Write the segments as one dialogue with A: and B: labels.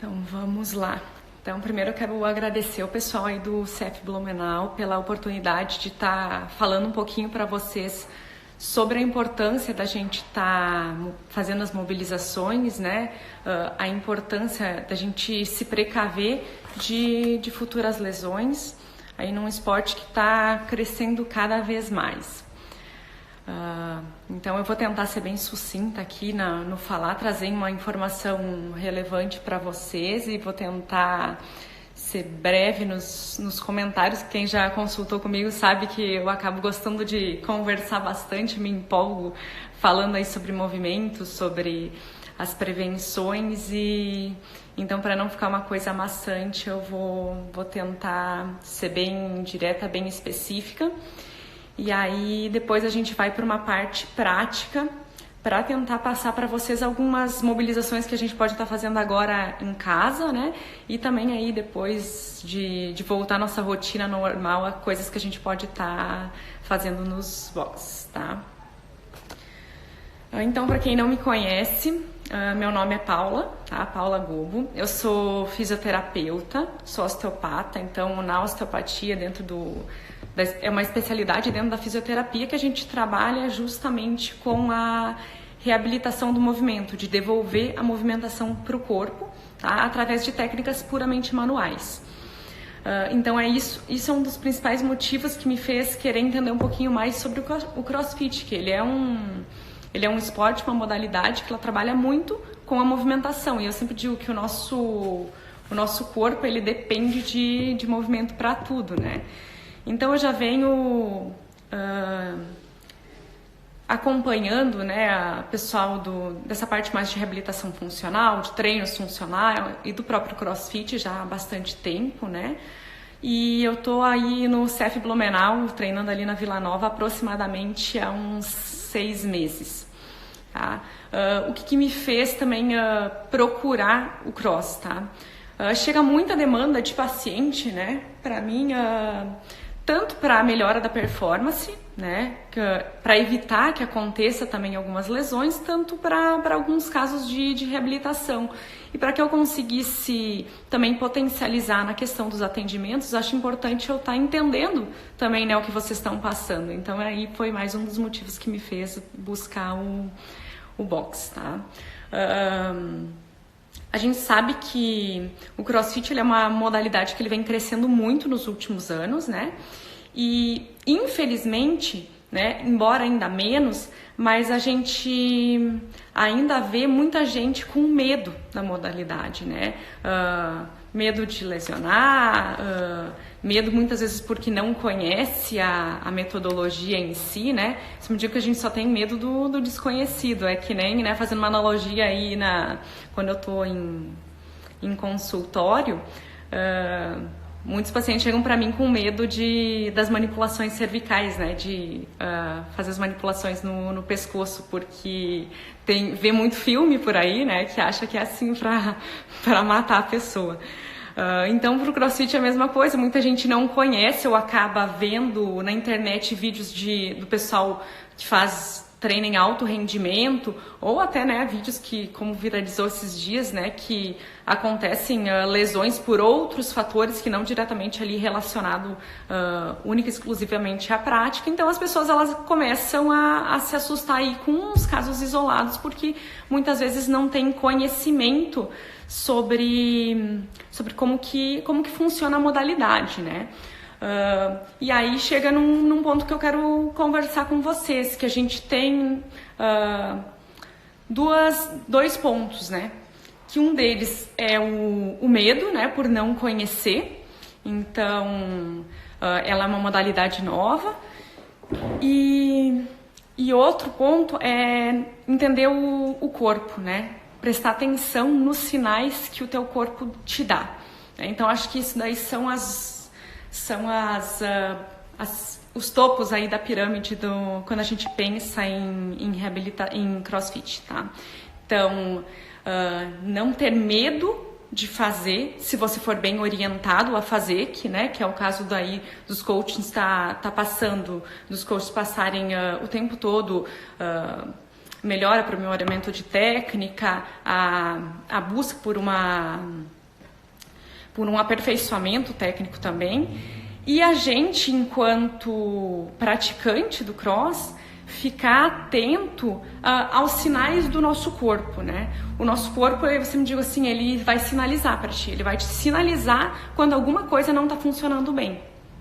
A: Então vamos lá. Então primeiro eu quero agradecer o pessoal aí do CF Blumenau pela oportunidade de estar falando um pouquinho para vocês sobre a importância da gente estar fazendo as mobilizações, né? A importância da gente se precaver de futuras lesões aí num esporte que está crescendo cada vez mais. Então eu vou tentar ser bem sucinta aqui no falar, trazer uma informação relevante para vocês e vou tentar ser breve nos comentários. Quem já consultou comigo sabe que eu acabo gostando de conversar bastante, me empolgo falando aí sobre movimentos, sobre as prevenções e então para não ficar uma coisa maçante eu vou tentar ser bem direta, bem específica. E aí depois a gente vai para uma parte prática para tentar passar para vocês algumas mobilizações que a gente pode estar fazendo agora em casa, né? E também aí depois de voltar à nossa rotina normal, a coisas que a gente pode estar fazendo nos boxes, tá? Então, para quem não me conhece, meu nome é Paula, tá? Paula Gobo. Eu sou fisioterapeuta, sou osteopata, então na osteopatia é uma especialidade dentro da fisioterapia que a gente trabalha justamente com a reabilitação do movimento, de devolver a movimentação para o corpo, tá? Através de técnicas puramente manuais. Então isso é um dos principais motivos que me fez querer entender um pouquinho mais sobre o CrossFit, que ele é um esporte, uma modalidade que ela trabalha muito com a movimentação. E eu sempre digo que o nosso corpo ele depende de movimento para tudo, né? Então eu já venho acompanhando, né, a pessoal dessa parte mais de reabilitação funcional, de treinos funcional e do próprio CrossFit já há bastante tempo, né? E eu tô aí no CF Blumenau, treinando ali na Vila Nova aproximadamente há uns 6 meses. Tá? O que me fez também procurar o Cross, tá? Chega muita demanda de paciente, né? Para mim, tanto para a melhora da performance, né? Para evitar que aconteça também algumas lesões, tanto para alguns casos de reabilitação. E para que eu conseguisse também potencializar na questão dos atendimentos, acho importante eu estar entendendo também, né, o que vocês estão passando. Então aí foi mais um dos motivos que me fez buscar o box, tá? A gente sabe que o CrossFit ele é uma modalidade que ele vem crescendo muito nos últimos anos, né? E infelizmente, né, embora ainda menos, mas a gente ainda vê muita gente com medo da modalidade, né? Medo de lesionar, medo muitas vezes porque não conhece a metodologia em si, né? Isso me diz que a gente só tem medo do desconhecido, é que nem, né, fazendo uma analogia aí quando eu tô em consultório, muitos pacientes chegam para mim com medo das manipulações cervicais, né? De fazer as manipulações no pescoço, porque vê muito filme por aí, né? Que acha que é assim para matar a pessoa. Então, para o CrossFit é a mesma coisa. Muita gente não conhece ou acaba vendo na internet vídeos do pessoal que faz treino em alto rendimento, ou até, né, vídeos que, como viralizou esses dias, né, que acontecem lesões por outros fatores que não diretamente ali relacionado única e exclusivamente à prática. Então as pessoas elas começam a se assustar aí com os casos isolados, porque muitas vezes não tem conhecimento sobre como que funciona a modalidade, né? E aí chega num ponto que eu quero conversar com vocês, que a gente tem dois pontos, né? Que um deles é o medo, né? Por não conhecer. Então, ela é uma modalidade nova. E outro ponto é entender o corpo, né? Prestar atenção nos sinais que o teu corpo te dá. Então, acho que isso daí são os topos aí da pirâmide quando a gente pensa em CrossFit, tá? Então, não ter medo de fazer, se você for bem orientado a fazer, que é o caso daí dos coaches tá passando, dos coaches passarem o tempo todo melhor aprimoramento de técnica, a busca por um aperfeiçoamento técnico também. E a gente, enquanto praticante do cross, ficar atento aos sinais do nosso corpo, né? O nosso corpo, eu sempre digo assim, ele vai sinalizar para ti, ele vai te sinalizar quando alguma coisa não está funcionando bem,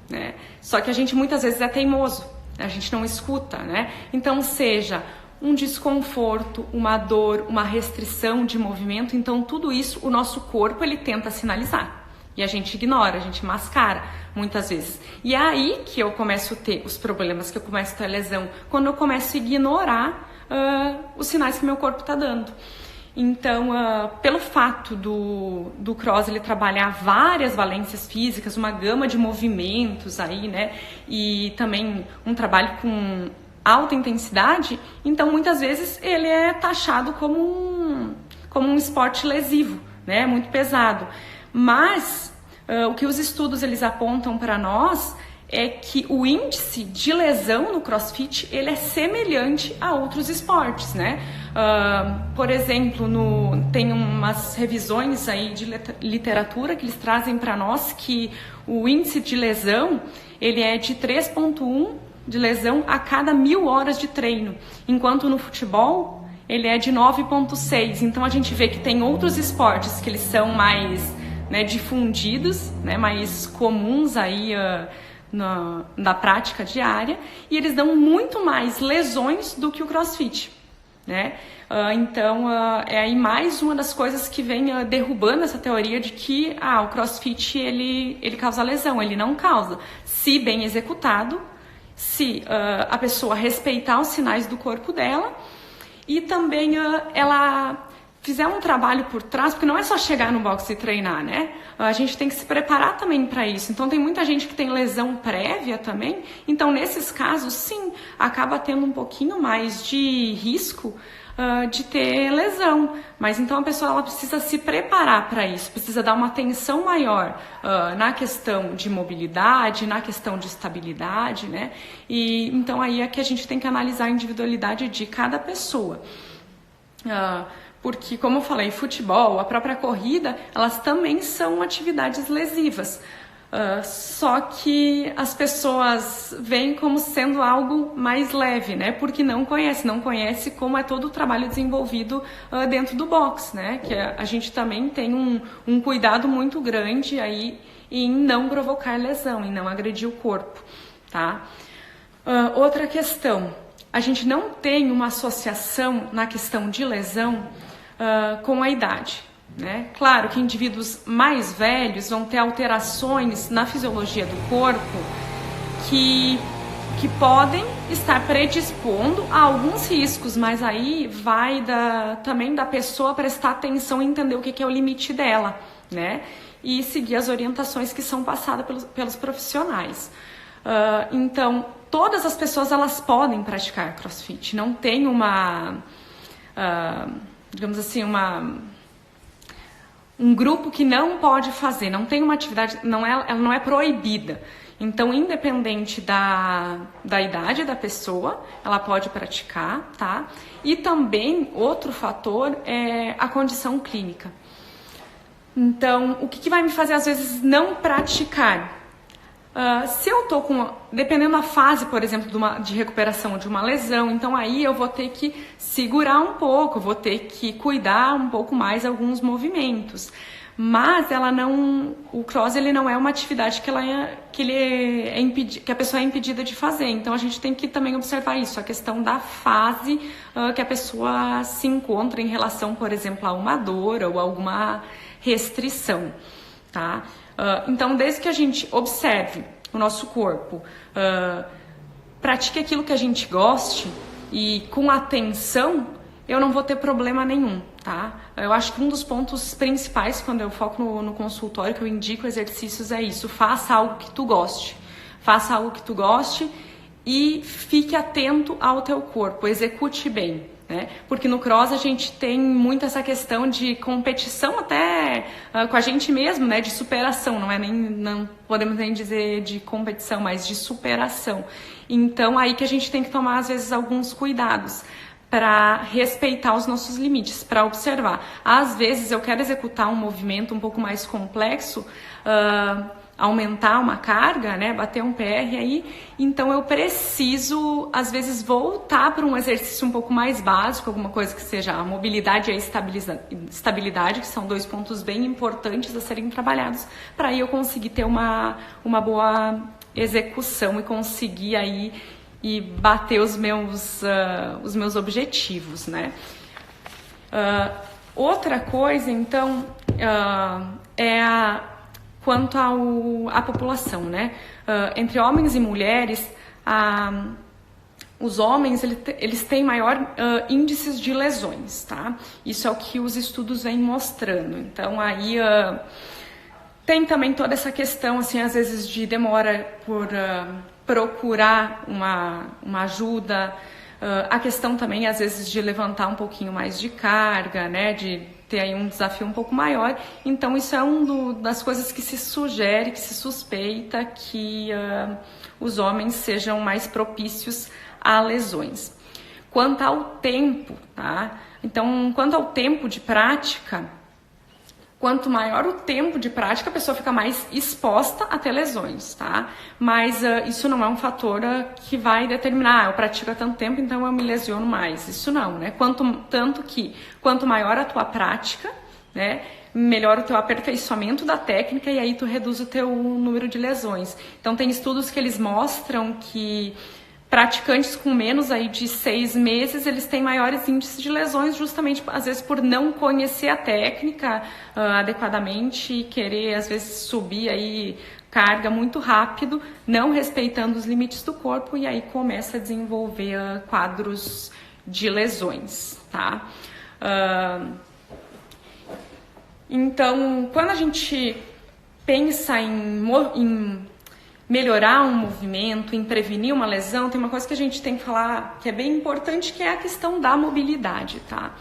A: né? Só que a gente muitas vezes é teimoso, a gente não escuta, né? Então, seja um desconforto, uma dor, uma restrição de movimento, então tudo isso o nosso corpo ele tenta sinalizar. E a gente ignora, a gente mascara muitas vezes. E é aí que eu começo a ter os problemas, que eu começo a ter lesão, quando eu começo a ignorar os sinais que meu corpo está dando. Então, pelo fato do cross ele trabalhar várias valências físicas, uma gama de movimentos aí, né? E também um trabalho com alta intensidade, então muitas vezes ele é taxado como um esporte lesivo, né? Muito pesado. Mas o que os estudos eles apontam para nós é que o índice de lesão no CrossFit ele é semelhante a outros esportes, né? Por exemplo, tem umas revisões aí de literatura que eles trazem para nós que o índice de lesão ele é de 3,1 de lesão a cada 1.000 horas de treino, enquanto no futebol ele é de 9,6. Então a gente vê que tem outros esportes que eles são mais, né, difundidos, né, mais comuns aí na prática diária, e eles dão muito mais lesões do que o CrossFit, né? Então é aí mais uma das coisas que vem derrubando essa teoria de que o CrossFit ele causa lesão. Ele não causa, se bem executado, se a pessoa respeitar os sinais do corpo dela e também ela fizer um trabalho por trás, porque não é só chegar no box e treinar, né? A gente tem que se preparar também para isso. Então tem muita gente que tem lesão prévia também, então nesses casos sim, acaba tendo um pouquinho mais de risco de ter lesão, mas então a pessoa ela precisa se preparar para isso, precisa dar uma atenção maior na questão de mobilidade, na questão de estabilidade, né? E então aí é que a gente tem que analisar a individualidade de cada pessoa. Porque, como eu falei, futebol, a própria corrida, elas também são atividades lesivas. Só que as pessoas veem como sendo algo mais leve, né? Porque não conhece como é todo o trabalho desenvolvido dentro do box, né? Que a gente também tem um cuidado muito grande aí em não provocar lesão, em não agredir o corpo, tá? Outra questão, a gente não tem uma associação na questão de lesão com a idade, né? Claro que indivíduos mais velhos vão ter alterações na fisiologia do corpo que podem estar predispondo a alguns riscos, mas aí vai também da pessoa prestar atenção e entender o que é o limite dela, né? E seguir as orientações que são passadas pelos profissionais. Então, todas as pessoas elas podem praticar CrossFit, não tem digamos assim, um grupo que não pode fazer, não tem uma atividade, ela não é proibida. Então, independente da idade da pessoa, ela pode praticar, tá? E também, outro fator é a condição clínica. Então, o que vai me fazer, às vezes, não praticar? Se eu tô dependendo da fase, por exemplo, de recuperação de uma lesão, então aí eu vou ter que segurar um pouco, vou ter que cuidar um pouco mais alguns movimentos. Mas o cross ele não é uma atividade que a pessoa é impedida de fazer. Então a gente tem que também observar isso, a questão da fase que a pessoa se encontra em relação, por exemplo, a uma dor ou alguma restrição, tá? Então, desde que a gente observe o nosso corpo, pratique aquilo que a gente goste e com atenção, eu não vou ter problema nenhum, tá? Eu acho que um dos pontos principais quando eu foco no consultório, que eu indico exercícios, é isso: faça algo que tu goste. Faça algo que tu goste e fique atento ao teu corpo, execute bem, né? Porque no cross a gente tem muito essa questão de competição até com a gente mesmo, né? De superação, não podemos nem dizer de competição, mas de superação. Então aí que a gente tem que tomar às vezes alguns cuidados para respeitar os nossos limites, para observar. Às vezes eu quero executar um movimento um pouco mais complexo, aumentar uma carga, né, bater um PR aí, então eu preciso, às vezes, voltar para um exercício um pouco mais básico, alguma coisa que seja a mobilidade e a estabilidade, que são 2 pontos bem importantes a serem trabalhados, para aí eu conseguir ter uma boa execução e conseguir aí e bater os meus objetivos, né? Outra coisa, então, é quanto à população, né? Entre homens e mulheres, os homens eles têm maior índices de lesões, tá? Isso é o que os estudos vêm mostrando. Então, aí tem também toda essa questão, assim, às vezes de demora por procurar uma ajuda, a questão também, às vezes, de levantar um pouquinho mais de carga, né, de ter aí um desafio um pouco maior. Então, isso é das coisas que se sugere, que se suspeita que os homens sejam mais propícios a lesões. Quanto ao tempo, tá? Então, quanto ao tempo de prática, quanto maior o tempo de prática, a pessoa fica mais exposta a ter lesões, tá? Mas isso não é um fator que vai determinar, eu pratico há tanto tempo, então eu me lesiono mais. Isso não, né? Tanto que quanto maior a tua prática, né, melhor o teu aperfeiçoamento da técnica e aí tu reduz o teu número de lesões. Então tem estudos que eles mostram que praticantes com menos aí de 6 meses, eles têm maiores índices de lesões, justamente, às vezes, por não conhecer a técnica adequadamente e querer, às vezes, subir aí carga muito rápido, não respeitando os limites do corpo, e aí começa a desenvolver quadros de lesões, tá? Então, quando a gente pensa em melhorar um movimento, em prevenir uma lesão, tem uma coisa que a gente tem que falar que é bem importante, que é a questão da mobilidade, tá?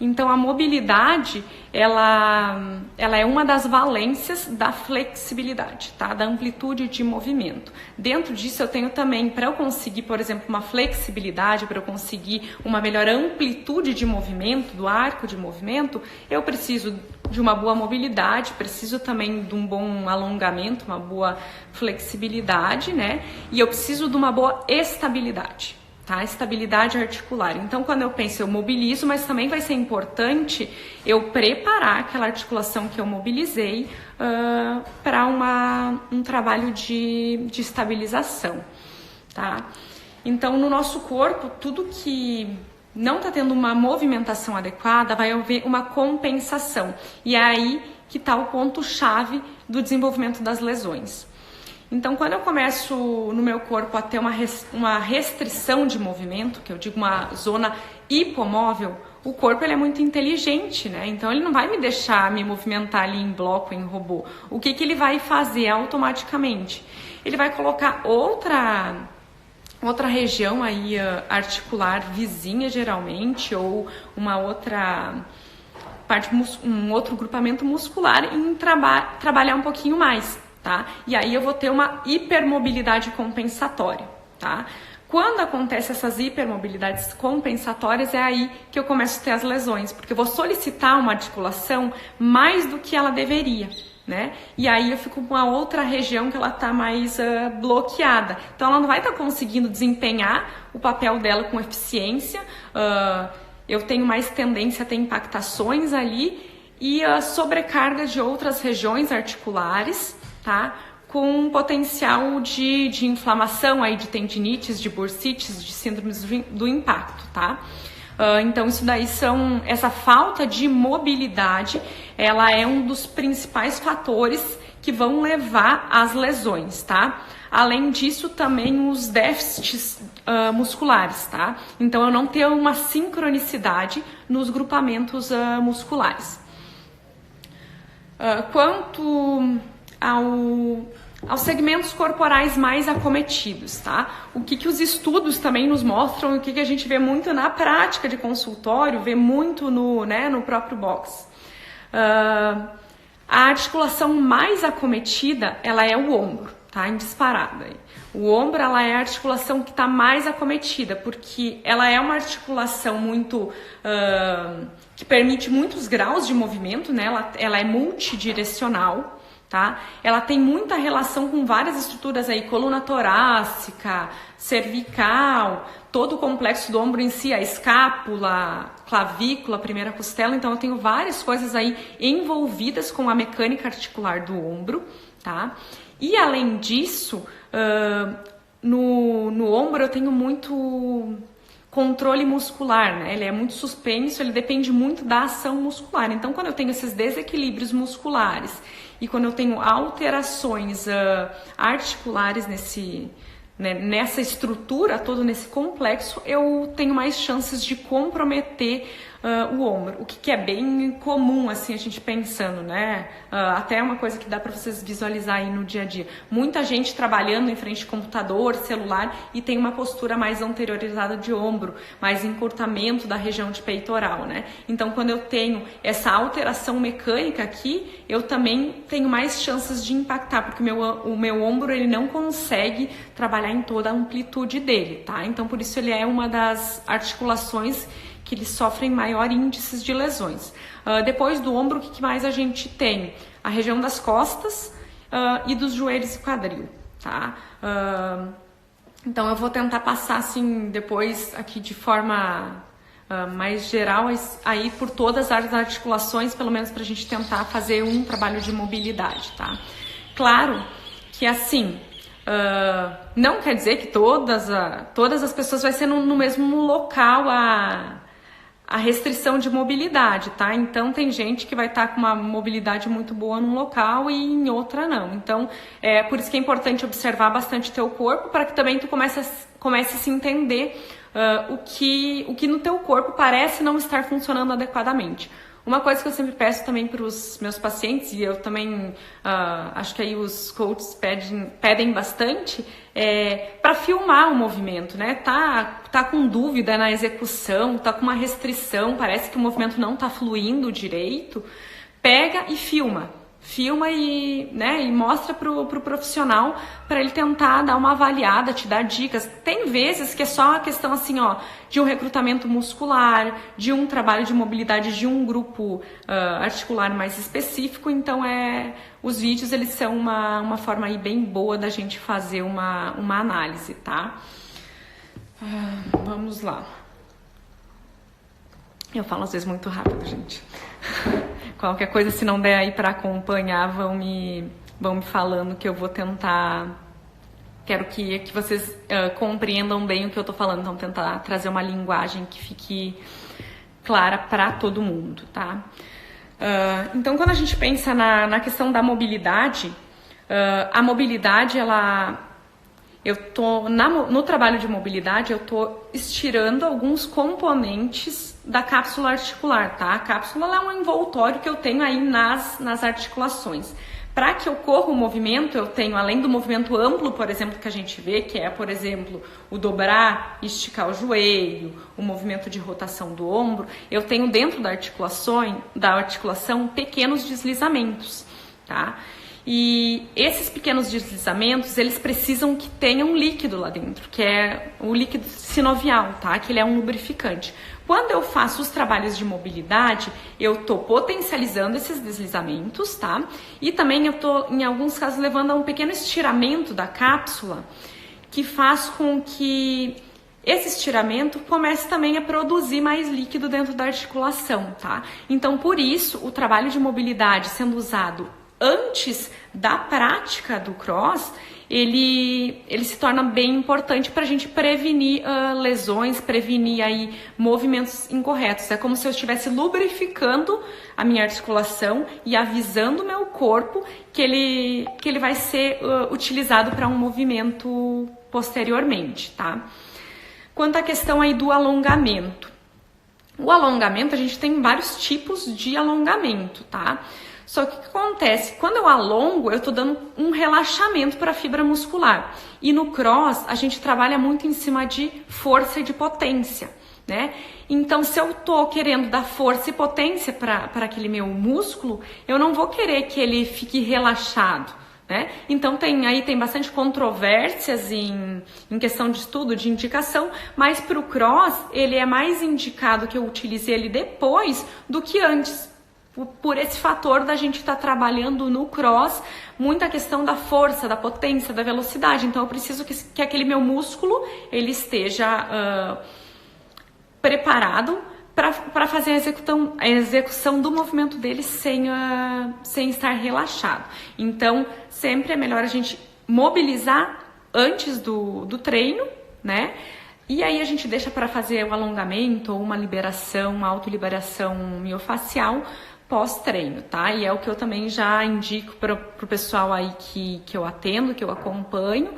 A: Então, a mobilidade, ela é uma das valências da flexibilidade, tá? Da amplitude de movimento. Dentro disso, eu tenho também, para eu conseguir, por exemplo, uma flexibilidade, para eu conseguir uma melhor amplitude de movimento, do arco de movimento, eu preciso de uma boa mobilidade, preciso também de um bom alongamento, uma boa flexibilidade, né? E eu preciso de uma boa estabilidade. Tá? Estabilidade articular. Então, quando eu penso, eu mobilizo, mas também vai ser importante eu preparar aquela articulação que eu mobilizei para um trabalho de estabilização. Tá? Então, no nosso corpo, tudo que não está tendo uma movimentação adequada, vai haver uma compensação. E é aí que está o ponto-chave do desenvolvimento das lesões. Então, quando eu começo no meu corpo a ter uma restrição de movimento, que eu digo uma zona hipomóvel, o corpo ele é muito inteligente, né? Então, ele não vai me deixar me movimentar ali em bloco, em robô. O que ele vai fazer automaticamente? Ele vai colocar outra região aí articular vizinha, geralmente, ou uma outra parte, um outro grupamento muscular em trabalhar um pouquinho mais. Tá? E aí eu vou ter uma hipermobilidade compensatória, tá? Quando acontece essas hipermobilidades compensatórias, é aí que eu começo a ter as lesões, porque eu vou solicitar uma articulação mais do que ela deveria, né? E aí eu fico com uma outra região que ela tá mais bloqueada. Então ela não vai estar conseguindo desempenhar o papel dela com eficiência, eu tenho mais tendência a ter impactações ali e sobrecarga de outras regiões articulares, tá? Com potencial de inflamação aí, de tendinites, de bursites, de síndromes do impacto, tá? Então isso daí essa falta de mobilidade, ela é um dos principais fatores que vão levar às lesões, tá? Além disso, também os déficits musculares, tá? Então eu não tenho uma sincronicidade nos grupamentos musculares. Quanto aos segmentos corporais mais acometidos, tá? O que os estudos também nos mostram, o que a gente vê muito na prática de consultório, vê muito no próprio box. A articulação mais acometida, ela é o ombro, tá? Em disparada. O ombro, ela é a articulação que está mais acometida, porque ela é uma articulação muito... que permite muitos graus de movimento, né? Ela é multidirecional, tá? Ela tem muita relação com várias estruturas aí, coluna torácica, cervical, todo o complexo do ombro em si, a escápula, clavícula, primeira costela. Então eu tenho várias coisas aí envolvidas com a mecânica articular do ombro, tá? E além disso, no ombro eu tenho muito controle muscular, né? Ele é muito suspenso, ele depende muito da ação muscular. Então, quando eu tenho esses desequilíbrios musculares e quando eu tenho alterações articulares nessa estrutura, todo nesse complexo, eu tenho mais chances de comprometer o ombro, o que é bem comum, assim, a gente pensando, né? Até uma coisa que dá para vocês visualizar aí no dia a dia. Muita gente trabalhando em frente de computador, celular e tem uma postura mais anteriorizada de ombro, mais encurtamento da região de peitoral, né? Então, quando eu tenho essa alteração mecânica aqui, eu também tenho mais chances de impactar, porque o meu ombro, ele não consegue trabalhar em toda a amplitude dele, tá? Então, por isso ele é uma das articulações que eles sofrem maior índices de lesões. Depois do ombro, o que mais a gente tem? A região das costas e dos joelhos e quadril, tá? Então eu vou tentar passar assim depois aqui de forma mais geral aí por todas as articulações, pelo menos para a gente tentar fazer um trabalho de mobilidade, tá? Claro que assim, não quer dizer que todas as pessoas vai ser no mesmo local a restrição de mobilidade, tá? Então tem gente que vai estar com uma mobilidade muito boa num local e em outra não. Então é por isso que é importante observar bastante teu corpo, para que também tu comece a se entender o que no teu corpo parece não estar funcionando adequadamente. Uma coisa que eu sempre peço também para os meus pacientes, e eu também acho que aí os coaches pedem bastante, para filmar o movimento, né? Tá com dúvida na execução, tá com uma restrição, parece que o movimento não tá fluindo direito, pega e filma. Filma e mostra pro profissional para ele tentar dar uma avaliada, te dar dicas. Tem vezes que é só a questão assim, de um recrutamento muscular, de um trabalho de mobilidade de um grupo articular mais específico. Então os vídeos eles são uma forma aí bem boa da gente fazer uma análise, tá? Vamos lá. Eu falo às vezes muito rápido, gente. Qualquer coisa, se não der aí para acompanhar, vão me falando que eu vou tentar. Quero que vocês compreendam bem o que eu tô falando, então tentar trazer uma linguagem que fique clara para todo mundo, tá? Então, quando a gente pensa na questão da mobilidade, a mobilidade, no trabalho de mobilidade, eu tô estirando alguns componentes da cápsula articular, tá? A cápsula é um envoltório que eu tenho aí nas articulações. Para que ocorra o movimento, eu tenho, além do movimento amplo, por exemplo, que a gente vê, que é, por exemplo, o dobrar e esticar o joelho, o movimento de rotação do ombro, eu tenho dentro da articulação pequenos deslizamentos, tá? E esses pequenos deslizamentos, eles precisam que tenha um líquido lá dentro, que é o líquido sinovial, tá? Que ele é um lubrificante. Quando eu faço os trabalhos de mobilidade, eu tô potencializando esses deslizamentos, tá? E também eu tô, em alguns casos, levando a um pequeno estiramento da cápsula, que faz com que esse estiramento comece também a produzir mais líquido dentro da articulação, tá? Então, por isso, o trabalho de mobilidade sendo usado antes da prática do cross, ele se torna bem importante para a gente prevenir lesões, prevenir aí movimentos incorretos. É como se eu estivesse lubrificando a minha articulação e avisando o meu corpo que ele vai ser utilizado para um movimento posteriormente, tá? Quanto à questão aí do alongamento. O alongamento, a gente tem vários tipos de alongamento, tá? Só que o que acontece? Quando eu alongo, eu estou dando um relaxamento para a fibra muscular. E no cross, a gente trabalha muito em cima de força e de potência, né? Então, se eu estou querendo dar força e potência para aquele meu músculo, eu não vou querer que ele fique relaxado, né? Então tem bastante controvérsias em questão de estudo, de indicação, mas para o cross ele é mais indicado que eu utilize ele depois do que antes, por esse fator da gente estar trabalhando no cross muita questão da força, da potência, da velocidade. Então eu preciso que aquele meu músculo ele esteja preparado para fazer a execução do movimento dele sem estar relaxado. Então, sempre é melhor a gente mobilizar antes do treino, né? E aí a gente deixa para fazer o alongamento ou uma liberação, uma autoliberação miofacial pós-treino, tá? E é o que eu também já indico para o pessoal aí que eu atendo, que eu acompanho.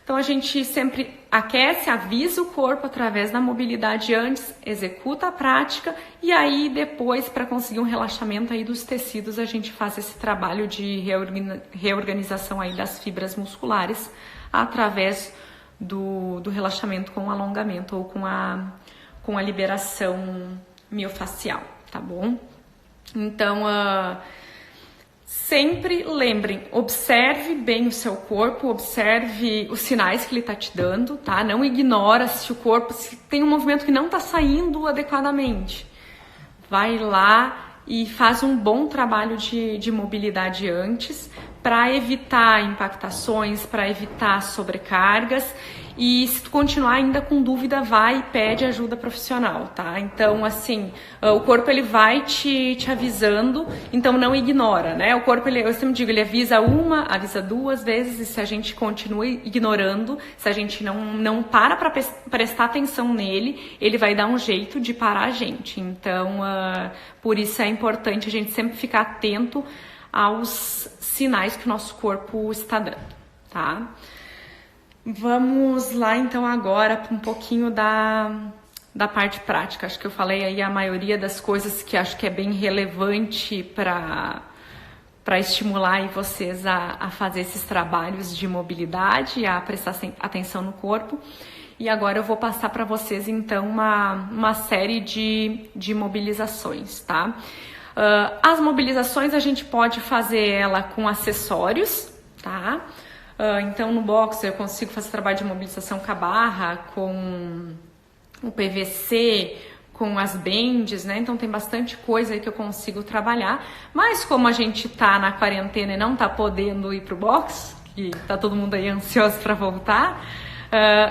A: Então a gente sempre aquece, avisa o corpo através da mobilidade antes, executa a prática e aí depois, para conseguir um relaxamento aí dos tecidos, a gente faz esse trabalho de reorganização aí das fibras musculares através do relaxamento com o alongamento ou com a liberação miofacial, tá bom? Então, sempre lembrem, observe bem o seu corpo, observe os sinais que ele está te dando, tá? Não ignora se tem um movimento que não está saindo adequadamente. Vai lá e faz um bom trabalho de mobilidade antes para evitar impactações, para evitar sobrecargas. E se tu continuar ainda com dúvida, vai e pede ajuda profissional, tá? Então, assim, o corpo ele vai te avisando, então não ignora, né? O corpo, eu sempre digo, ele avisa duas vezes, e se a gente continua ignorando, se a gente não para prestar atenção nele, ele vai dar um jeito de parar a gente. Então, por isso é importante a gente sempre ficar atento aos sinais que o nosso corpo está dando, tá? Vamos lá então agora para um pouquinho da parte prática. Acho que eu falei aí a maioria das coisas que acho que é bem relevante para estimular aí vocês a fazer esses trabalhos de mobilidade, a prestar atenção no corpo. E agora eu vou passar para vocês então uma série de mobilizações, tá? As mobilizações a gente pode fazer ela com acessórios, tá? Então no box eu consigo fazer trabalho de mobilização com a barra, com o PVC, com as bands, né? Então tem bastante coisa aí que eu consigo trabalhar. Mas como a gente tá na quarentena e não tá podendo ir pro box, que tá todo mundo aí ansioso para voltar,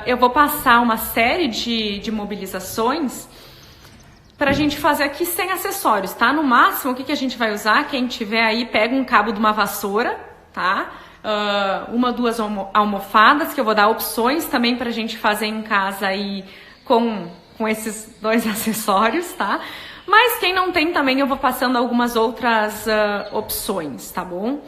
A: eu vou passar uma série de mobilizações pra gente fazer aqui sem acessórios, tá? No máximo, o que a gente vai usar? Quem tiver aí, pega um cabo de uma vassoura, tá? Duas almofadas, que eu vou dar opções também pra gente fazer em casa aí com esses dois acessórios, tá? Mas quem não tem também, eu vou passando algumas outras opções, tá bom?